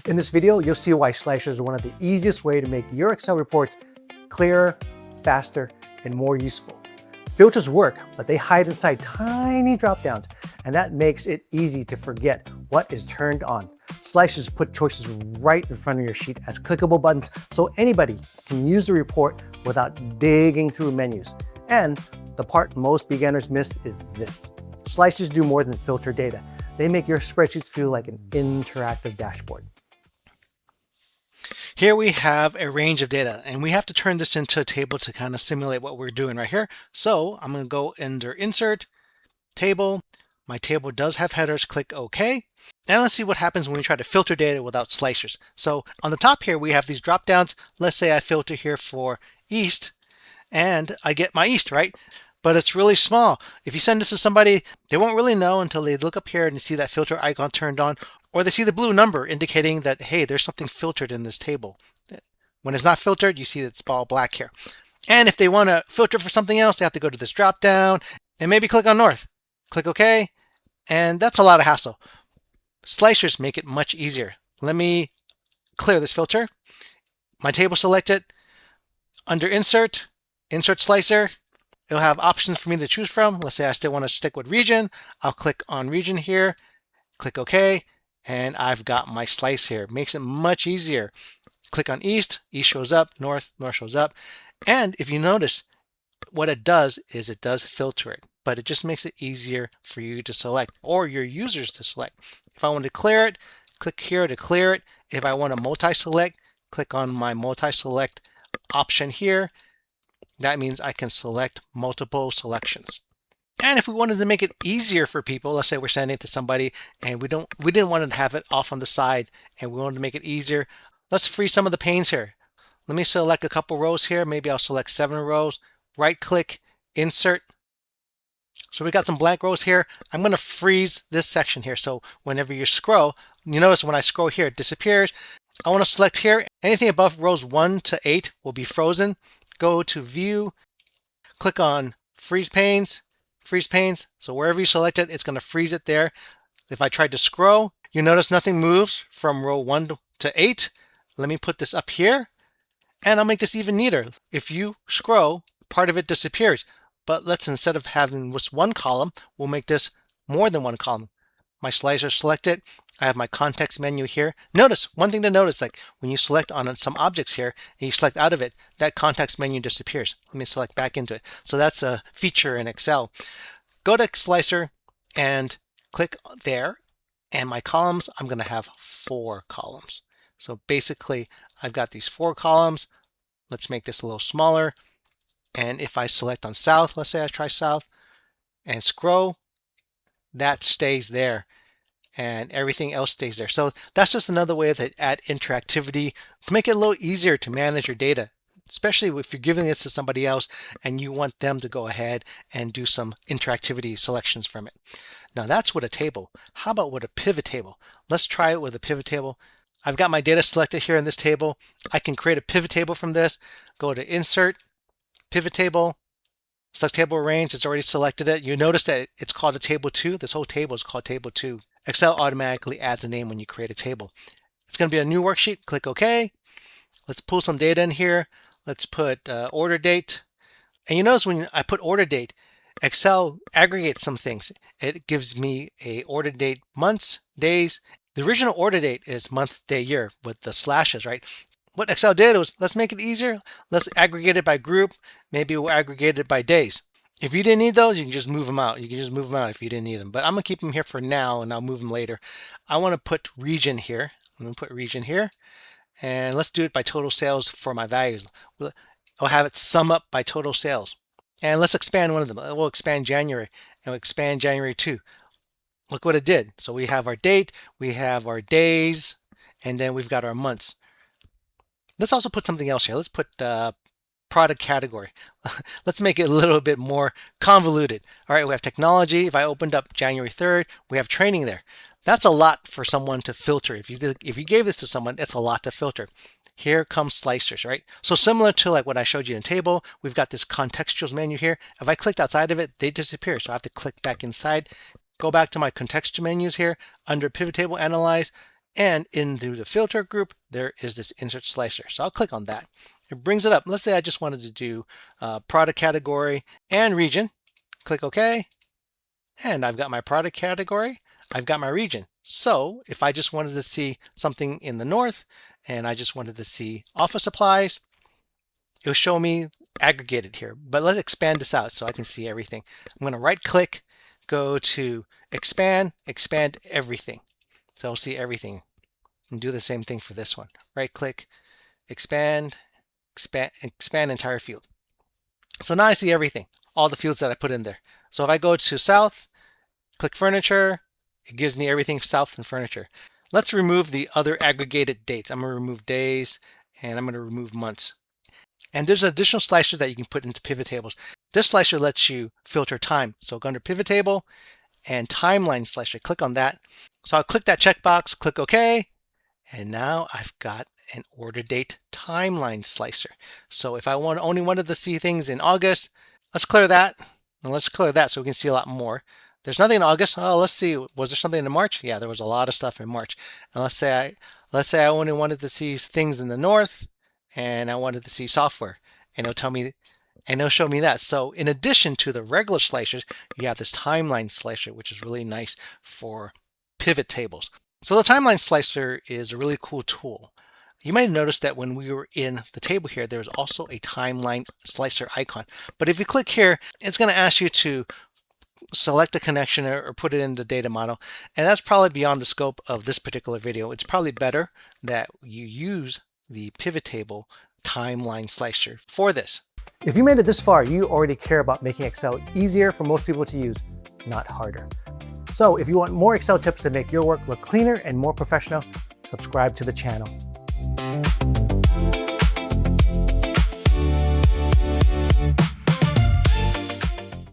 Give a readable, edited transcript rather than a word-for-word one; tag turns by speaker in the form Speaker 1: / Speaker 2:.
Speaker 1: In this video, you'll see why sliders are one of the easiest way to make your Excel reports clearer, faster, and more useful. Filters work, but they hide inside tiny drop-downs, and that makes it easy to forget what is turned on. Sliders put choices right in front of your sheet as clickable buttons so anybody can use the report without digging through menus. And the part most beginners miss is this. Sliders do more than filter data. They make your spreadsheets feel like an interactive dashboard.
Speaker 2: Here we have a range of data, and we have to turn this into a table to kind of simulate what we're doing right here. So I'm going to go under Insert, Table. My table does have headers. Click OK. And let's see what happens when we try to filter data without slicers. So on the top here, we have these drop downs. Let's say I filter here for East, and I get my East, right? But it's really small. If you send this to somebody, they won't really know until they look up here and see that filter icon turned on, or they see the blue number indicating that, hey, there's something filtered in this table. When it's not filtered, you see it's all black here. And if they want to filter for something else, they have to go to this drop down and maybe click on North. Click OK. And that's a lot of hassle. Slicers make it much easier. Let me clear this filter. My table selected. Under Insert, Insert Slicer. It'll have options for me to choose from. Let's say I still want to stick with region. I'll click on region here, click OK, and I've got my slice here. Makes it much easier. Click on East, East shows up, North, North shows up. And if you notice, what it does is it does filter it, but it just makes it easier for you to select or your users to select. If I want to clear it, click here to clear it. If I want to multi-select, click on my multi-select option here. That means I can select multiple selections. And if we wanted to make it easier for people, let's say we're sending it to somebody and we didn't want to have it off on the side and we wanted to make it easier, let's free some of the panes here. Let me select a couple rows here. Maybe I'll select 7 rows, right click, insert. So we got some blank rows here. I'm going to freeze this section here. So whenever you scroll, you notice when I scroll here, it disappears. I want to select here. Anything above rows 1 to 8 will be frozen. Go to View, click on Freeze Panes, Freeze Panes. So wherever you select it, it's going to freeze it there. If I tried to scroll, you notice nothing moves from row 1 to 8. Let me put this up here, and I'll make this even neater. If you scroll, part of it disappears. But let's, instead of having just one column, we'll make this more than one column. My slicer selected. I have my context menu here. Notice, one thing to notice, like when you select on some objects here and you select out of it, that context menu disappears. Let me select back into it. So that's a feature in Excel. Go to Slicer and click there. And my columns, I'm going to have 4 columns. So basically, I've got these 4 columns. Let's make this a little smaller. And if I select on South, let's say I try South and scroll, that stays there. And everything else stays there. So that's just another way to add interactivity to make it a little easier to manage your data, especially if you're giving this to somebody else and you want them to go ahead and do some interactivity selections from it. Now that's with a table. How about with a pivot table? Let's try it with a pivot table. I've got my data selected here in this table. I can create a pivot table from this. Go to Insert, Pivot Table, select Table Arrange. It's already selected it. You notice that it's called a Table 2. This whole table is called Table 2. Excel automatically adds a name when you create a table. It's going to be a new worksheet. Click OK. Let's pull some data in here. Let's put order date. And you notice when I put order date, Excel aggregates some things. It gives me a order date months, days. The original order date is month, day, year with the slashes, right? What Excel did was, let's make it easier. Let's aggregate it by group. Maybe we'll aggregate it by days. If you didn't need those, you can just move them out. You can just move them out if you didn't need them. But I'm going to keep them here for now, and I'll move them later. I want to put region here. I'm going to put region here. And let's do it by total sales for my values. I'll have it sum up by total sales. And let's expand one of them. We'll expand January, and we'll expand January 2. Look what it did. So we have our date, we have our days, and then we've got our months. Let's also put something else here. Let's put product category. Let's make it a little bit more convoluted. All right, we have technology. If I opened up January 3rd, we have training there. That's a lot for someone to filter. If you gave this to someone, it's a lot to filter. Here comes slicers, right? So similar to like what I showed you in the table, we've got this contextuals menu here. If I clicked outside of it, they disappear. So I have to click back inside, go back to my contextual menus here under pivot table analyze, And into the filter group, there is this insert slicer. So I'll click on that. It brings it up. Let's say I just wanted to do product category and region. Click OK. And I've got my product category. I've got my region. So if I just wanted to see something in the north and I just wanted to see office supplies, it'll show me aggregated here. But let's expand this out so I can see everything. I'm going to right click, go to expand, expand everything. So I'll see everything. And do the same thing for this one. Right click, expand, expand entire field. So now I see everything, all the fields that I put in there. So if I go to south, click furniture, it gives me everything south and furniture. Let's remove the other aggregated dates. I'm going to remove days and I'm going to remove months. And there's an additional slicer that you can put into PivotTables. This slicer lets you filter time. So go under Pivot Table and Timeline Slicer. Click on that. So I'll click that checkbox, click OK. And now I've got an order date timeline slicer. So if I only wanted to see things in August, let's clear that. And let's clear that so we can see a lot more. There's nothing in August. Oh, let's see. Was there something in March? Yeah, there was a lot of stuff in March. And let's say I only wanted to see things in the north and I wanted to see software. And it'll tell me, and it'll show me that. So in addition to the regular slicers, you have this timeline slicer, which is really nice for pivot tables. So the timeline slicer is a really cool tool. You might have noticed that when we were in the table here, there was also a timeline slicer icon. But if you click here, it's going to ask you to select a connection or put it in the data model. And that's probably beyond the scope of this particular video. It's probably better that you use the pivot table timeline slicer for this.
Speaker 1: If you made it this far, you already care about making Excel easier for most people to use, not harder. So if you want more Excel tips to make your work look cleaner and more professional, subscribe to the channel.